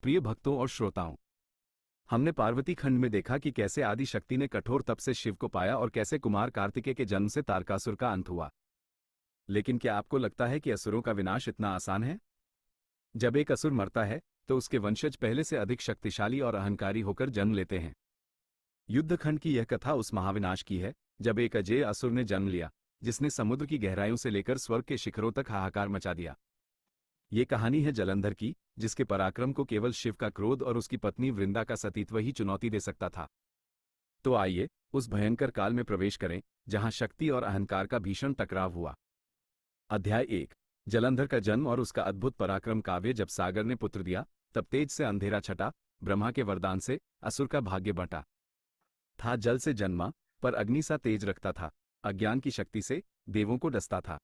प्रिय भक्तों और श्रोताओं, हमने पार्वती खंड में देखा कि कैसे आदि शक्ति ने कठोर तप से शिव को पाया और कैसे कुमार कार्तिकेय के जन्म से तारकासुर का अंत हुआ। लेकिन क्या आपको लगता है कि असुरों का विनाश इतना आसान है? जब एक असुर मरता है तो उसके वंशज पहले से अधिक शक्तिशाली और अहंकारी होकर जन्म लेते हैं। युद्धखंड की यह कथा उस महाविनाश की है जब एक अजेय असुर ने जन्म लिया, जिसने समुद्र की गहराइयों से लेकर स्वर्ग के शिखरों तक हाहाकार मचा दिया। ये कहानी है जलंधर की, जिसके पराक्रम को केवल शिव का क्रोध और उसकी पत्नी वृंदा का सतीत्व ही चुनौती दे सकता था। तो आइए उस भयंकर काल में प्रवेश करें जहां शक्ति और अहंकार का भीषण टकराव हुआ। अध्याय 1। जलंधर का जन्म और उसका अद्भुत पराक्रम काव्य। जब सागर ने पुत्र दिया तब तेज से अंधेरा छटा, ब्रह्मा के वरदान से असुर का भाग्य बंटा। था जल से जन्मा पर अग्नि सा तेज रखता था, अज्ञान की शक्ति से देवों को डसता था।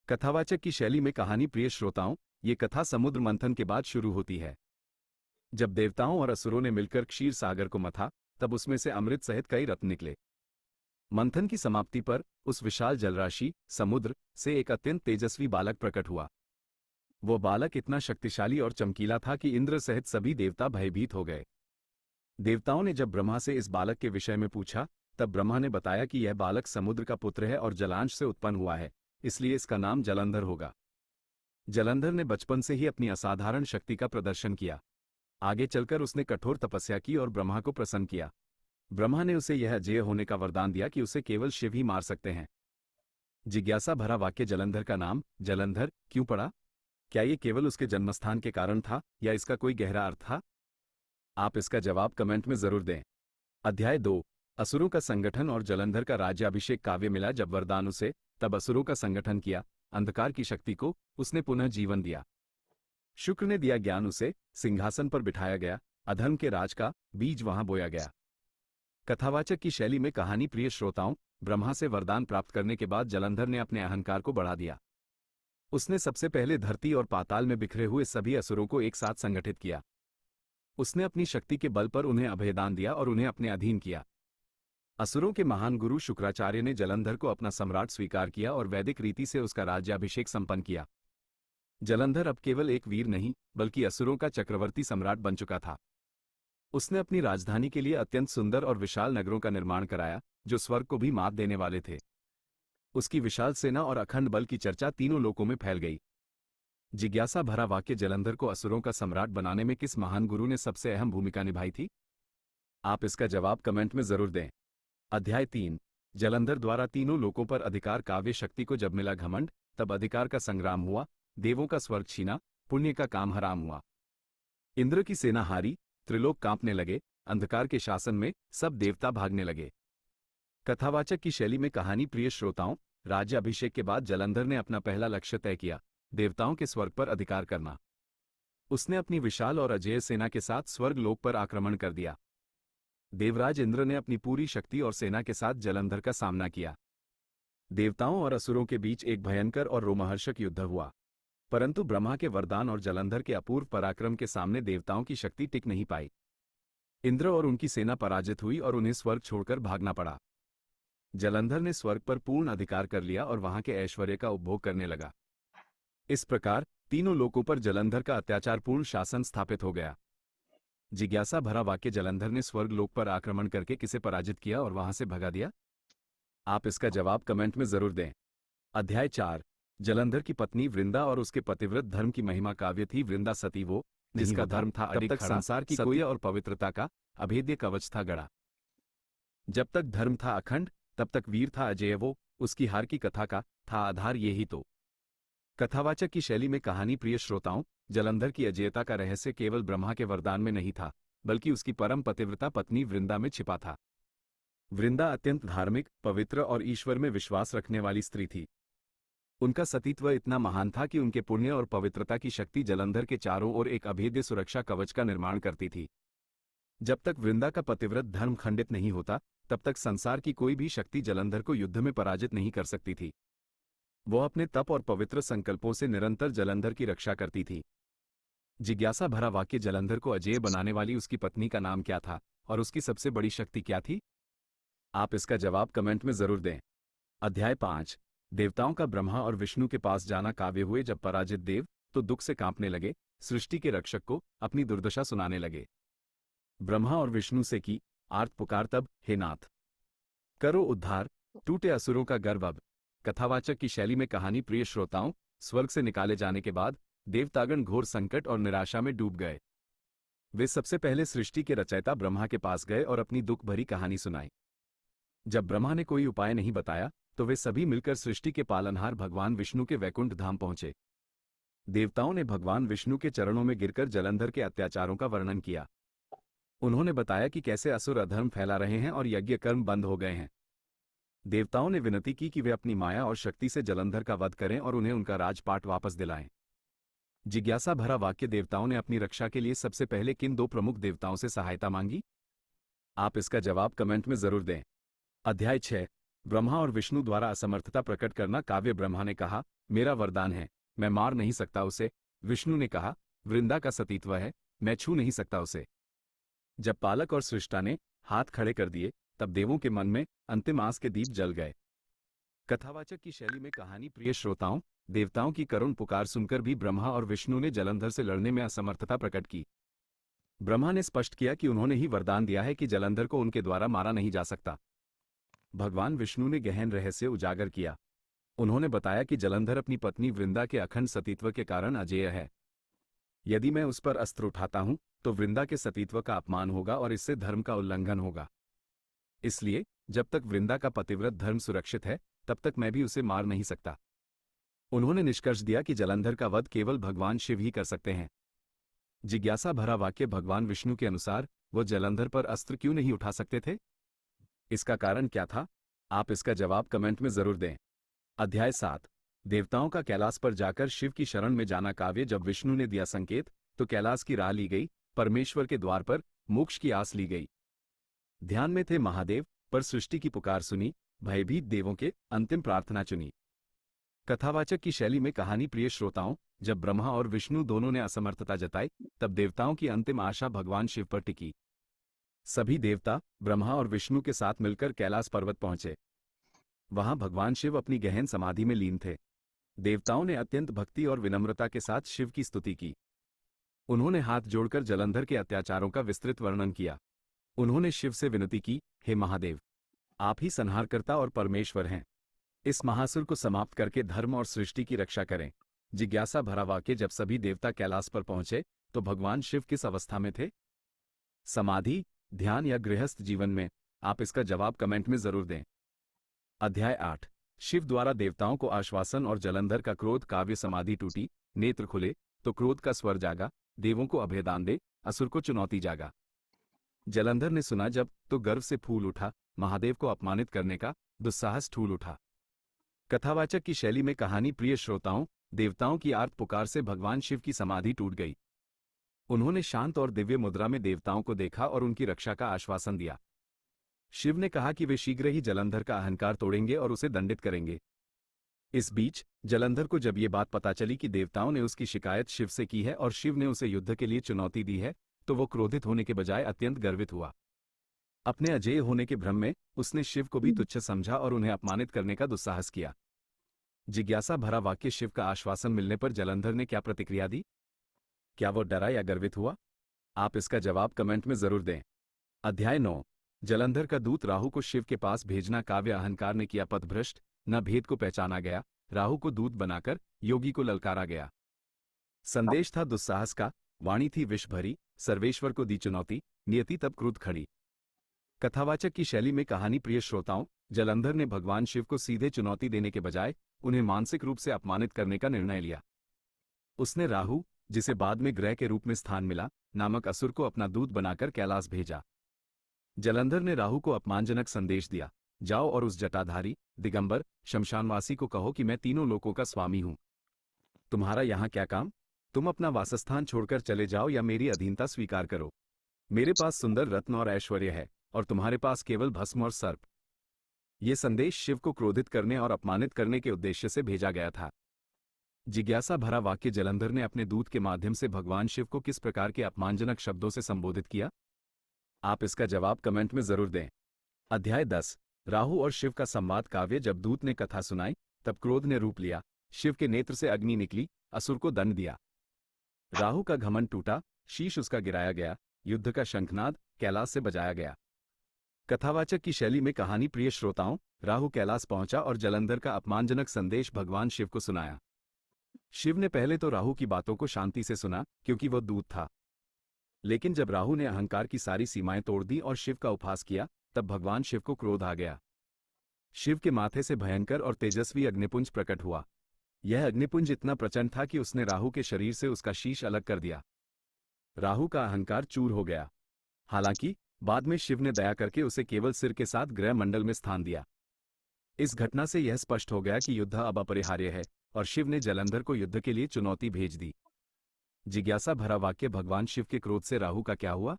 कथावाचक की शैली में कहानी। प्रिय श्रोताओं, ये कथा समुद्र मंथन के बाद शुरू होती है। जब देवताओं और असुरों ने मिलकर क्षीर सागर को मथा, तब उसमें से अमृत सहित कई रत्न निकले। मंथन की समाप्ति पर उस विशाल जलराशि समुद्र से एक अत्यंत तेजस्वी बालक प्रकट हुआ। वो बालक इतना शक्तिशाली और चमकीला था कि इंद्र सहित सभी देवता भयभीत हो गए। देवताओं ने जब ब्रह्मा से इस बालक के विषय में पूछा, तब ब्रह्मा ने बताया कि यह बालक समुद्र का पुत्र है और जलांश से उत्पन्न हुआ है, इसलिए इसका नाम जलंधर होगा। जलंधर ने बचपन से ही अपनी असाधारण शक्ति का प्रदर्शन किया। आगे चलकर उसने कठोर तपस्या की और ब्रह्मा को प्रसन्न किया। ब्रह्मा ने उसे यह अजेय होने का वरदान दिया कि उसे केवल शिव ही मार सकते हैं। जिज्ञासा भरा वाक्य। जलंधर का नाम जलंधर क्यों पड़ा? क्या ये केवल उसके जन्मस्थान के कारण था या इसका कोई गहरा अर्थ था? आप इसका जवाब कमेंट में जरूर दें। अध्याय 2। असुरों का संगठन और जलंधर का राज्याभिषेक। काव्य। मिला जब वरदान उसे, तब असुरों का संगठन किया, अंधकार की शक्ति को उसने पुनः जीवन दिया। शुक्र ने दिया ज्ञान, उसे सिंहासन पर बिठाया गया, अधर्म के राज का बीज वहां बोया गया। कथावाचक की शैली में कहानी। प्रिय श्रोताओं, ब्रह्मा से वरदान प्राप्त करने के बाद जलंधर ने अपने अहंकार को बढ़ा दिया। उसने सबसे पहले धरती और पाताल में बिखरे हुए सभी असुरों को एक साथ संगठित किया। उसने अपनी शक्ति के बल पर उन्हें अभयदान दिया और उन्हें अपने अधीन किया। असुरों के महान गुरु शुक्राचार्य ने जलंधर को अपना सम्राट स्वीकार किया और वैदिक रीति से उसका राज्याभिषेक संपन्न किया। जलंधर अब केवल एक वीर नहीं, बल्कि असुरों का चक्रवर्ती सम्राट बन चुका था। उसने अपनी राजधानी के लिए अत्यंत सुंदर और विशाल नगरों का निर्माण कराया, जो स्वर्ग को भी मात देने वाले थे। उसकी विशाल सेना और अखंड बल की चर्चा तीनों लोकों में फैल गई। जिज्ञासा भरा वाक्य। जलंधर को असुरों का सम्राट बनाने में किस महान गुरु ने सबसे अहम भूमिका निभाई थी? आप इसका जवाब कमेंट में जरूर दें। अध्याय 3। जलंधर द्वारा तीनों लोकों पर अधिकार। काव्य। शक्ति को जब मिला घमंड, तब अधिकार का संग्राम हुआ, देवों का स्वर्ग छीना, पुण्य का काम हराम हुआ। इंद्र की सेना हारी, त्रिलोक कांपने लगे, अंधकार के शासन में सब देवता भागने लगे। कथावाचक की शैली में कहानी। प्रिय श्रोताओं, राज्याभिषेक के बाद जलंधर ने अपना पहला लक्ष्य तय किया, देवताओं के स्वर्ग पर अधिकार करना। उसने अपनी विशाल और अजेय सेना के साथ स्वर्ग लोक पर आक्रमण कर दिया। देवराज इंद्र ने अपनी पूरी शक्ति और सेना के साथ जलंधर का सामना किया। देवताओं और असुरों के बीच एक भयंकर और रोमहर्षक युद्ध हुआ, परंतु ब्रह्मा के वरदान और जलंधर के अपूर्व पराक्रम के सामने देवताओं की शक्ति टिक नहीं पाई। इंद्र और उनकी सेना पराजित हुई और उन्हें स्वर्ग छोड़कर भागना पड़ा। जलंधर ने स्वर्ग पर पूर्ण अधिकार कर लिया और वहां के ऐश्वर्य का उपभोग करने लगा। इस प्रकार तीनों लोकों पर जलंधर का अत्याचारपूर्ण शासन स्थापित हो गया। जिज्ञासा भरा वाक्य। जलंधर ने स्वर्ग लोक पर आक्रमण करके किसे पराजित किया और वहां से भगा दिया? आप इसका जवाब कमेंट में जरूर दें। अध्याय 4। जलंधर की पत्नी वृंदा और उसके पतिव्रत धर्म की महिमा। काव्य। थी वृंदा सती वो, जिसका धर्म था अडिग खड़ा, संसार की कोई और पवित्रता का अभेद्य कवच था गड़ा। जब तक धर्म था अखंड, तब तक वीर था अजेय वो, उसकी हार की कथा का था आधार यही तो। कथावाचक की शैली में कहानी। प्रिय श्रोताओं, जलंधर की अजेयता का रहस्य केवल ब्रह्मा के वरदान में नहीं था, बल्कि उसकी परम पतिव्रता पत्नी वृंदा में छिपा था। वृंदा अत्यंत धार्मिक, पवित्र और ईश्वर में विश्वास रखने वाली स्त्री थी। उनका सतीत्व इतना महान था कि उनके पुण्य और पवित्रता की शक्ति जलंधर के चारों ओर एक अभेद्य सुरक्षा कवच का निर्माण करती थी। जब तक वृंदा का पतिव्रत धर्म खंडित नहीं होता, तब तक संसार की कोई भी शक्ति जलंधर को युद्ध में पराजित नहीं कर सकती थी। वो अपने तप और पवित्र संकल्पों से निरंतर जलंधर की रक्षा करती थी। जिज्ञासा भरा वाक्य। जलंधर को अजेय बनाने वाली उसकी पत्नी का नाम क्या था और उसकी सबसे बड़ी शक्ति क्या थी? आप इसका जवाब कमेंट में जरूर दें। अध्याय 5। देवताओं का ब्रह्मा और विष्णु के पास जाना। काव्य। हुए जब पराजित देव, तो दुख से कांपने लगे, सृष्टि के रक्षक को अपनी दुर्दशा सुनाने लगे। ब्रह्मा और विष्णु से की आर्त पुकार तब, हे नाथ करो उद्धार, टूटे असुरों का गर्व अब। कथावाचक की शैली में कहानी प्रिय श्रोताओं, स्वर्ग से निकाले जाने के बाद देवतागण घोर संकट और निराशा में डूब गए। वे सबसे पहले सृष्टि के रचयिता ब्रह्मा के पास गए और अपनी दुख भरी कहानी सुनाई। जब ब्रह्मा ने कोई उपाय नहीं बताया तो वे सभी मिलकर सृष्टि के पालनहार भगवान विष्णु के वैकुंठ धाम पहुंचे। देवताओं ने भगवान विष्णु के चरणों में गिरकर जलंधर के अत्याचारों का वर्णन किया। उन्होंने बताया कि कैसे असुर अधर्म फैला रहे हैं और यज्ञ कर्म बंद हो गए हैं। देवताओं ने विनती की कि वे अपनी माया और शक्ति से जलंधर का वध करें और उन्हें उनका राजपाट वापस दिलाएं। जिज्ञासा भरा वाक्य देवताओं ने अपनी रक्षा के लिए सबसे पहले किन दो प्रमुख देवताओं से सहायता मांगी? आप इसका जवाब कमेंट में जरूर दें। अध्याय 6, ब्रह्मा और विष्णु द्वारा असमर्थता प्रकट करना काव्य। ब्रह्मा ने कहा, मेरा वरदान है, मैं मार नहीं सकता उसे। विष्णु ने कहा, वृंदा का सतीत्व है, मैं छू नहीं सकता उसे। जब पालक और सृष्टा ने हाथ खड़े कर दिए तब देवों के मन में अंतिम आस के दीप जल गए। कथावाचक की शैली में कहानी प्रिय श्रोताओं, देवताओं की करुण पुकार सुनकर भी ब्रह्मा और विष्णु ने जलंधर से लड़ने में असमर्थता प्रकट की। ब्रह्मा ने स्पष्ट किया कि उन्होंने ही वरदान दिया है कि जलंधर को उनके द्वारा मारा नहीं जा सकता। भगवान विष्णु ने गहन रहस्य उजागर किया। उन्होंने बताया कि जलंधर अपनी पत्नी वृंदा के अखंड सतीत्व के कारण अजेय है। यदि मैं उस पर अस्त्र उठाता हूं तो वृंदा के सतीत्व का अपमान होगा और इससे धर्म का उल्लंघन होगा। इसलिए जब तक वृंदा का पतिव्रत धर्म सुरक्षित है तब तक मैं भी उसे मार नहीं सकता। उन्होंने निष्कर्ष दिया कि जलंधर का वध केवल भगवान शिव ही कर सकते हैं। जिज्ञासा भरा वाक्य भगवान विष्णु के अनुसार वो जलंधर पर अस्त्र क्यों नहीं उठा सकते थे? इसका कारण क्या था? आप इसका जवाब कमेंट में जरूर दें। अध्याय 7, देवताओं का कैलाश पर जाकर शिव की शरण में जाना काव्य। जब विष्णु ने दिया संकेत तो कैलाश की राह ली गई, परमेश्वर के द्वार पर मोक्ष की आस ली गई। ध्यान में थे महादेव, पर सृष्टि की पुकार सुनी, भयभीत देवों के अंतिम प्रार्थना चुनी। कथावाचक की शैली में कहानी प्रिय श्रोताओं, जब ब्रह्मा और विष्णु दोनों ने असमर्थता जताई तब देवताओं की अंतिम आशा भगवान शिव पर टिकी। सभी देवता ब्रह्मा और विष्णु के साथ मिलकर कैलाश पर्वत पहुंचे। वहां भगवान शिव अपनी गहन समाधि में लीन थे। देवताओं ने अत्यंत भक्ति और विनम्रता के साथ शिव की स्तुति की। उन्होंने हाथ जोड़कर जलंधर के अत्याचारों का विस्तृत वर्णन किया। उन्होंने शिव से विनती की, हे महादेव, आप ही संहारकर्ता और परमेश्वर हैं। इस महासुर को समाप्त करके धर्म और सृष्टि की रक्षा करें। जिज्ञासा भरा वाक्य जब सभी देवता कैलाश पर पहुंचे तो भगवान शिव किस अवस्था में थे? समाधि, ध्यान या गृहस्थ जीवन में? आप इसका जवाब कमेंट में जरूर दें। अध्याय 8, शिव द्वारा देवताओं को आश्वासन और जलंधर का क्रोध काव्य। समाधि टूटी, नेत्र खुले तो क्रोध का स्वर जागा, देवों को अभयदान दे, असुर को चुनौती जागा। जलंधर ने सुना जब तो गर्व से फूल उठा, महादेव को अपमानित करने का दुस्साहस ठूल उठा। कथावाचक की शैली में कहानी प्रिय श्रोताओं, देवताओं की आर्त पुकार से भगवान शिव की समाधि टूट गई। उन्होंने शांत और दिव्य मुद्रा में देवताओं को देखा और उनकी रक्षा का आश्वासन दिया। शिव ने कहा कि वे शीघ्र ही जलंधर का अहंकार तोड़ेंगे और उसे दंडित करेंगे। इस बीच जलंधर को जब ये बात पता चली कि देवताओं ने उसकी शिकायत शिव से की है और शिव ने उसे युद्ध के लिए चुनौती दी है तो वो क्रोधित होने के बजाय अत्यंत गर्वित हुआ। अपने अजेय होने के भ्रम में उसने शिव को भी तुच्छ समझा और उन्हें अपमानित करने का दुस्साहस किया। जिज्ञासा भरा वाक्य शिव का आश्वासन मिलने पर जलंधर ने क्या प्रतिक्रिया दी? क्या वो डरा या गर्वित हुआ? आप इसका जवाब कमेंट में जरूर दें। अध्याय 9, जलंधर का दूत राहु को शिव के पास भेजना काव्य। अहंकार ने किया पथभ्रष्ट, न भेद को पहचाना गया, राहु को दूत बनाकर योगी को ललकारा गया। संदेश था दुस्साहस का, वाणी थी विष भरी, सर्वेश्वर को दी चुनौती, नियति तब क्रुद्ध खड़ी। कथावाचक की शैली में कहानी प्रिय श्रोताओं, जलंधर ने भगवान शिव को सीधे चुनौती देने के बजाय उन्हें मानसिक रूप से अपमानित करने का निर्णय लिया। उसने राहु, जिसे बाद में ग्रह के रूप में स्थान मिला, नामक असुर को अपना दूत बनाकर कैलाश भेजा। जलंधर ने राहु को अपमानजनक संदेश दिया, जाओ और उस जटाधारी, दिगंबर, शमशानवासी को कहो कि मैं तीनों लोकों का स्वामी हूं। तुम्हारा यहां क्या काम? तुम अपना वासस्थान छोड़कर चले जाओ या मेरी अधीनता स्वीकार करो। मेरे पास सुंदर रत्न और ऐश्वर्य है और तुम्हारे पास केवल भस्म और सर्प। ये संदेश शिव को क्रोधित करने और अपमानित करने के उद्देश्य से भेजा गया था। जिज्ञासा भरा वाक्य जलंधर ने अपने दूत के माध्यम से भगवान शिव को किस प्रकार के अपमानजनक शब्दों से संबोधित किया? आप इसका जवाब कमेंट में जरूर दें। अध्याय 10, राहु और शिव का संवाद काव्य। जब दूत ने कथा सुनाई तब क्रोध ने रूप लिया, शिव के नेत्र से अग्नि निकली, असुर को दंड दिया। राहु का घमंड टूटा, शीश उसका गिराया गया, युद्ध का शंखनाद कैलाश से बजाया गया। कथावाचक की शैली में कहानी प्रिय श्रोताओं, राहु कैलाश पहुंचा और जलंधर का अपमानजनक संदेश भगवान शिव को सुनाया। शिव ने पहले तो राहु की बातों को शांति से सुना क्योंकि वह दूत था। लेकिन जब राहु ने अहंकार की सारी सीमाएं तोड़ दी और शिव का उपहास किया, तब भगवान शिव को क्रोध आ गया। शिव के माथे से भयंकर और तेजस्वी अग्निपुंज प्रकट हुआ। यह अग्निपुंज इतना प्रचंड था कि उसने राहु के शरीर से उसका शीश अलग कर दिया। राहु का अहंकार चूर हो गया। हालांकि बाद में शिव ने दया करके उसे केवल सिर के साथ ग्रह मंडल में स्थान दिया। इस घटना से यह स्पष्ट हो गया कि युद्ध अब अपरिहार्य है और शिव ने जलंधर को युद्ध के लिए चुनौती भेज दी। जिज्ञासा भरा वाक्य, भगवान शिव के क्रोध से राहु का क्या हुआ?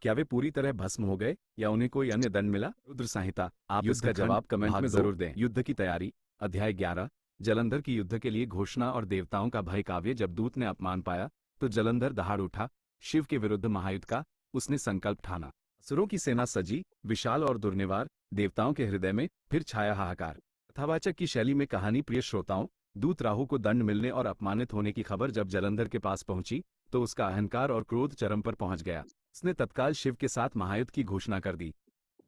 क्या वे पूरी तरह भस्म हो गए या उन्हें कोई अन्य दंड मिला? रुद्र संहिता। आप इसका जवाब कमेंट में जरूर दें। युद्ध की तैयारी। अध्याय 11। जलंधर की युद्ध के लिए घोषणा और देवताओं का भय काव्य। जब दूत ने अपमान पाया तो जलंधर दहाड़ उठा। शिव के विरुद्ध महायुद्ध का उसने संकल्प ठाना। असुरों की सेना सजी, विशाल और दुर्निवार। देवताओं के हृदय में फिर छाया हाहाकार। कथावाचक की शैली में कहानी प्रिय श्रोताओं, दूत राहु को दंड मिलने और अपमानित होने की खबर जब जलंधर के पास पहुंची तो उसका अहंकार और क्रोध चरम पर पहुंच गया। उसने तत्काल शिव के साथ महायुद्ध की घोषणा कर दी।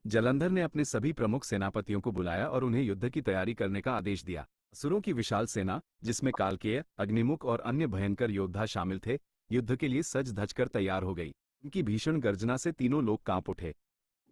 जलंधर ने अपने सभी प्रमुख सेनापतियों को बुलाया और उन्हें युद्ध की तैयारी करने का आदेश दिया। असुरों की विशाल सेना, जिसमें कालकेय, अग्निमुख और अन्य भयंकर योद्धा शामिल थे, युद्ध के लिए सज धज कर तैयार हो गई। उनकी भीषण गर्जना से तीनों लोग कांप उठे।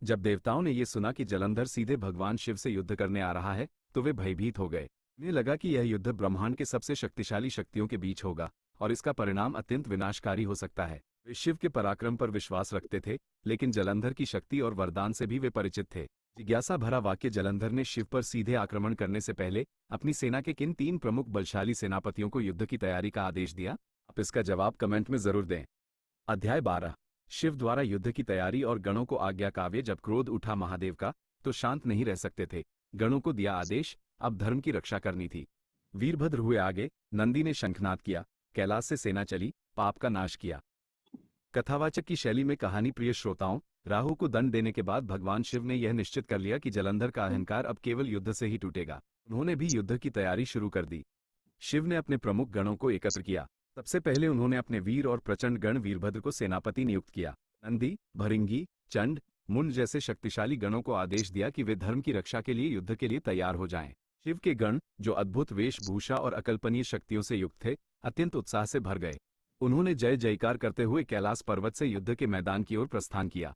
जब देवताओं ने यह सुना कि जलंधर सीधे भगवान शिव से युद्ध करने आ रहा है तो वे भयभीत हो गए। उन्हें लगा कि यह युद्ध ब्रह्मांड के सबसे शक्तिशाली शक्तियों के बीच होगा और इसका परिणाम अत्यंत विनाशकारी हो सकता है। वे शिव के पराक्रम पर विश्वास रखते थे, लेकिन जलंधर की शक्ति और वरदान से भी वे परिचित थे। जिज्ञासा भरा वाक्य, जलंधर ने शिव पर सीधे आक्रमण करने से पहले अपनी सेना के किन तीन प्रमुख बलशाली सेनापतियों को युद्ध की तैयारी का आदेश दिया? आप इसका जवाब कमेंट में जरूर दें। अध्याय 12। शिव द्वारा युद्ध की तैयारी और गणों को आज्ञा काव्य। जब क्रोध उठा महादेव का तो शांत नहीं रह सकते थे। गणों को दिया आदेश, अब धर्म की रक्षा करनी थी। वीरभद्र हुए आगे, नंदी ने शंखनाद किया, कैलाश से सेना चली, पाप का नाश किया। कथावाचक की शैली में कहानी प्रिय श्रोताओं, राहु को दंड देने के बाद भगवान शिव ने यह निश्चित कर लिया कि जलंधर का अहंकार अब केवल युद्ध से ही टूटेगा। उन्होंने भी युद्ध की तैयारी शुरू कर दी। शिव ने अपने प्रमुख गणों को एकत्र किया। सबसे पहले उन्होंने अपने वीर और प्रचंड गण वीरभद्र को सेनापति नियुक्त किया। नंदी, भृंगी, चंड, मुंड जैसे शक्तिशाली गणों को आदेश दिया कि वे धर्म की रक्षा के लिए युद्ध के लिए तैयार हो जाएं। शिव के गण, जो अद्भुत वेशभूषा और अकल्पनीय शक्तियों से युक्त थे, अत्यंत उत्साह से भर गए। उन्होंने जय जयकार करते हुए कैलाश पर्वत से युद्ध के मैदान की ओर प्रस्थान किया।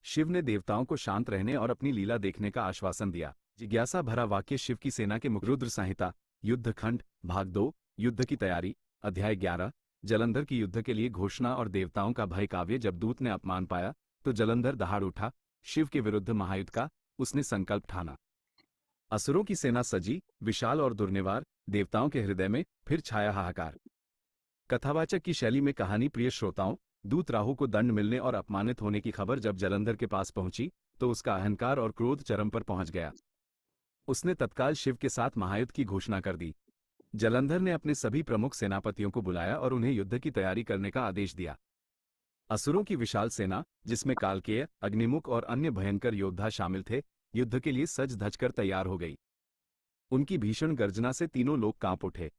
शिव ने देवताओं को शांत रहने और अपनी लीला देखने का आश्वासन दिया। जिज्ञासा भरा वाक्य, शिव की सेना के मुख। रुद्र संहिता। युद्ध खंड भाग 2। युद्ध की तैयारी। अध्याय 11। जलंधर की युद्ध के लिए घोषणा और देवताओं का भय काव्य। जब दूत ने अपमान पाया तो जलंधर दहाड़ उठा। शिव के विरुद्ध महायुद्ध का उसने संकल्प ठाना। असुरों की सेना सजी, विशाल और दुर्निवार। देवताओं के हृदय में फिर छाया हाहाकार। कथावाचक की शैली में कहानी प्रिय श्रोताओं, दूत राहु को दंड मिलने और अपमानित होने की खबर जब जलंधर के पास पहुंची तो उसका अहंकार और क्रोध चरम पर पहुंच गया। उसने तत्काल शिव के साथ महायुद्ध की घोषणा कर दी। जलंधर ने अपने सभी प्रमुख सेनापतियों को बुलाया और उन्हें युद्ध की तैयारी करने का आदेश दिया। असुरों की विशाल सेना, जिसमें कालकेय, अग्निमुख और अन्य भयंकर योद्धा शामिल थे, युद्ध के लिए सज धज कर तैयार हो गई। उनकी भीषण गर्जना से तीनों लोग कांप उठे।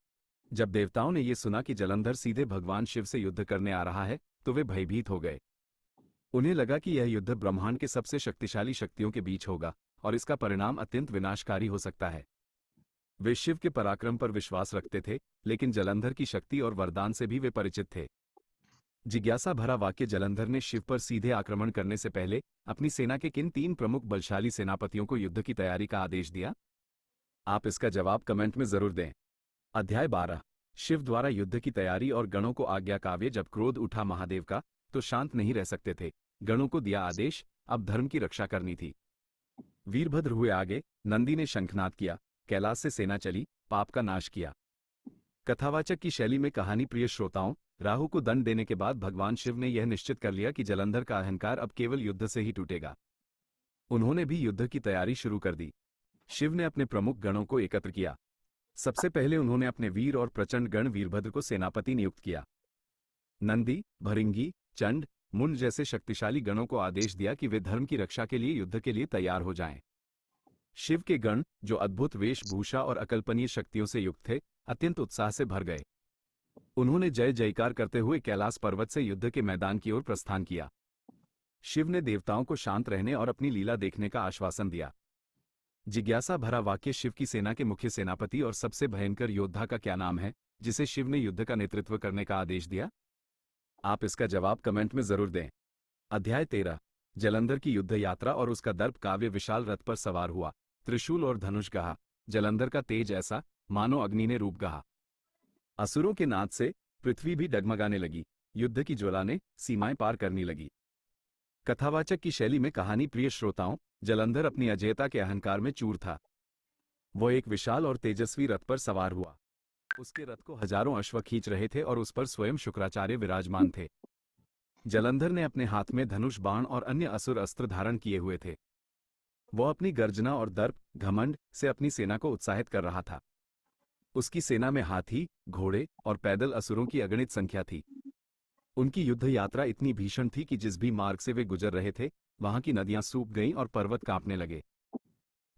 जब देवताओं ने यह सुना कि जलंधर सीधे भगवान शिव से युद्ध करने आ रहा है तो वे भयभीत हो गए। उन्हें लगा कि यह युद्ध ब्रह्मांड के सबसे शक्तिशाली शक्तियों के बीच होगा और इसका परिणाम अत्यंत विनाशकारी हो सकता है। वे शिव के पराक्रम पर विश्वास रखते थे, लेकिन जलंधर की शक्ति और वरदान से भी वे परिचित थे। जिज्ञासा भरा वाक्य, जलंधर ने शिव पर सीधे आक्रमण करने से पहले अपनी सेना के किन तीन प्रमुख बलशाली सेनापतियों को युद्ध की तैयारी का आदेश दिया? आप इसका जवाब कमेंट में जरूर दें। अध्याय 12। शिव द्वारा युद्ध की तैयारी और गणों को आज्ञा काव्य। जब क्रोध उठा महादेव का तो शांत नहीं रह सकते थे। गणों को दिया आदेश, अब धर्म की रक्षा करनी थी। वीरभद्र हुए आगे, नंदी ने शंखनाद किया, कैलाश से सेना चली, पाप का नाश किया। कथावाचक की शैली में कहानी प्रिय श्रोताओं, राहु को दंड देने के बाद भगवान शिव ने यह निश्चित कर लिया कि जलंधर का अहंकार अब केवल युद्ध से ही टूटेगा। उन्होंने भी युद्ध की तैयारी शुरू कर दी। शिव ने अपने प्रमुख गणों को एकत्र किया। सबसे पहले उन्होंने अपने वीर और प्रचंड गण वीरभद्र को सेनापति नियुक्त किया। नंदी, भृंगी, चंड, मुंड जैसे शक्तिशाली गणों को आदेश दिया कि वे धर्म की रक्षा के लिए युद्ध के लिए तैयार हो जाएं। शिव के गण, जो अद्भुत वेशभूषा और अकल्पनीय शक्तियों से युक्त थे, अत्यंत उत्साह से भर गए। उन्होंने जय जयकार करते हुए कैलाश पर्वत से युद्ध के मैदान की ओर प्रस्थान किया। शिव ने देवताओं को शांत रहने और अपनी लीला देखने का आश्वासन दिया। जिज्ञासा भरा वाक्य, शिव की सेना के मुख्य सेनापति और सबसे भयंकर योद्धा का क्या नाम है जिसे शिव ने युद्ध का नेतृत्व करने का आदेश दिया? आप इसका जवाब कमेंट में जरूर दें। अध्याय 13। जलंधर की युद्ध यात्रा और उसका दर्प काव्य। विशाल रथ पर सवार हुआ, त्रिशूल और धनुष गहा। जलंधर का तेज ऐसा मानो अग्नि ने रूप गहा। असुरों के नाद से पृथ्वी भी डगमगाने लगी। युद्ध की ज्वाला ने सीमाएं पार करने लगी। कथावाचक की शैली में कहानी। प्रिय श्रोताओं, जलंधर अपनी अजेयता के अहंकार में चूर था। वह एक विशाल और तेजस्वी रथ पर सवार हुआ। उसके रथ को हजारों अश्व खींच रहे थे और उस पर स्वयं शुक्राचार्य विराजमान थे। जलंधर ने अपने हाथ में धनुष, बाण और अन्य असुर अस्त्र धारण किए हुए थे। वह अपनी गर्जना और दर्प, घमंड से अपनी सेना को उत्साहित कर रहा था। उसकी सेना में हाथी, घोड़े और पैदल असुरों की अगणित संख्या थी। उनकी युद्ध यात्रा इतनी भीषण थी कि जिस भी मार्ग से वे गुजर रहे थे वहां की नदियां सूख गईं और पर्वत कांपने लगे।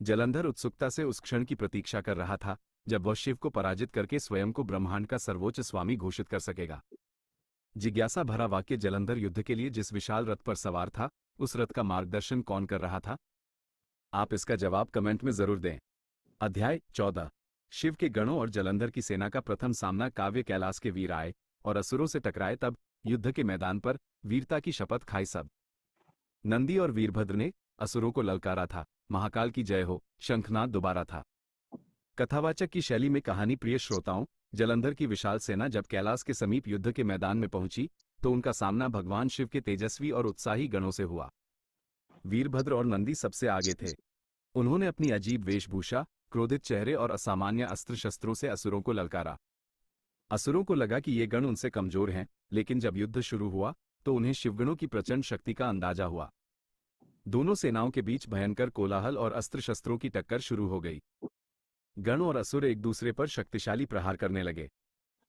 जलंधर उत्सुकता से उस क्षण की प्रतीक्षा कर रहा था जब वह शिव को पराजित करके स्वयं को ब्रह्मांड का सर्वोच्च स्वामी घोषित कर सकेगा। जिज्ञासा भरा वाक्य, जलंधर युद्ध के लिए जिस विशाल रथ पर सवार था, उस रथ का मार्गदर्शन कौन कर रहा था? आप इसका जवाब कमेंट में जरूर दें। अध्याय 14। शिव के गणों और जलंधर की सेना का प्रथम सामना। काव्य। कैलाश के वीर आए और असुरों से टकराए, तब युद्ध के मैदान पर वीरता की शपथ खाई सब। नंदी और वीरभद्र ने असुरों को ललकारा था। महाकाल की जय हो, शंखनाद दोबारा था। कथावाचक की शैली में कहानी। प्रिय श्रोताओं, जलंधर की विशाल सेना जब कैलाश के समीप युद्ध के मैदान में पहुंची तो उनका सामना भगवान शिव के तेजस्वी और उत्साही गणों से हुआ। वीरभद्र और नंदी सबसे आगे थे। उन्होंने अपनी अजीब वेशभूषा, क्रोधित चेहरे और असामान्य अस्त्र शस्त्रों से असुरों को ललकारा। असुरों को लगा कि ये गण उनसे कमजोर हैं, लेकिन जब युद्ध शुरू हुआ तो उन्हें शिवगणों की प्रचंड शक्ति का अंदाजा हुआ। दोनों सेनाओं के बीच भयंकर कोलाहल और अस्त्र शस्त्रों की टक्कर शुरू हो गई। गण और असुर एक दूसरे पर शक्तिशाली प्रहार करने लगे।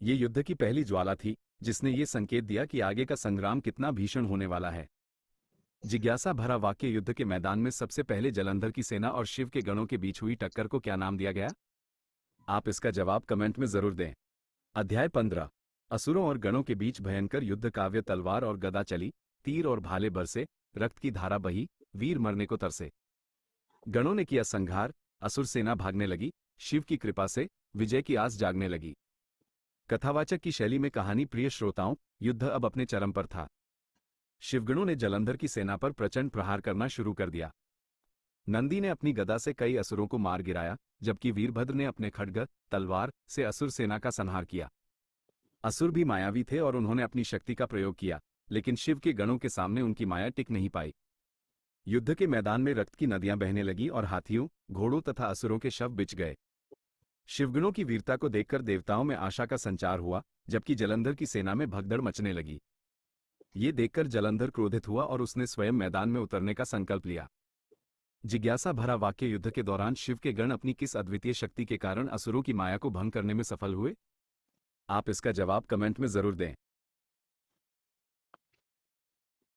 ये युद्ध की पहली ज्वाला थी जिसने ये संकेत दिया कि आगे का संग्राम कितना भीषण होने वाला है। जिज्ञासा भरा वाक्य, युद्ध के मैदान में सबसे पहले जलंधर की सेना और शिव के गणों के बीच हुई टक्कर को क्या नाम दिया गया? आप इसका जवाब कमेंट में जरूर दें। अध्याय 15। असुरों और गणों के बीच भयंकर युद्ध। काव्य। तलवार और गदा चली, तीर और भाले बरसे, रक्त की धारा बही, वीर मरने को तरसे। गणों ने किया संहार, असुर सेना भागने लगी। शिव की कृपा से विजय की आस जागने लगी। कथावाचक की शैली में कहानी। प्रिय श्रोताओं, युद्ध अब अपने चरम पर था। शिवगणों ने जलंधर की सेना पर प्रचंड प्रहार करना शुरू कर दिया। नंदी ने अपनी गदा से कई असुरों को मार गिराया, जबकि वीरभद्र ने अपने खड्ग, तलवार से असुर सेना का संहार किया। असुर भी मायावी थे और उन्होंने अपनी शक्ति का प्रयोग किया, लेकिन शिव के गणों के सामने उनकी माया टिक नहीं पाई। युद्ध के मैदान में रक्त की नदियां बहने लगी और हाथियों, घोड़ों तथा असुरों के शव बिछ गए। शिवगणों की वीरता को देखकर देवताओं में आशा का संचार हुआ, जबकि जलंधर की सेना में भगदड़ मचने लगी। ये देखकर जलंधर क्रोधित हुआ और उसने स्वयं मैदान में उतरने का संकल्प लिया। जिज्ञासा भरा वाक्य, युद्ध के दौरान शिव के गण अपनी किस अद्वितीय शक्ति के कारण असुरों की माया को भंग करने में सफल हुए? आप इसका जवाब कमेंट में जरूर दें।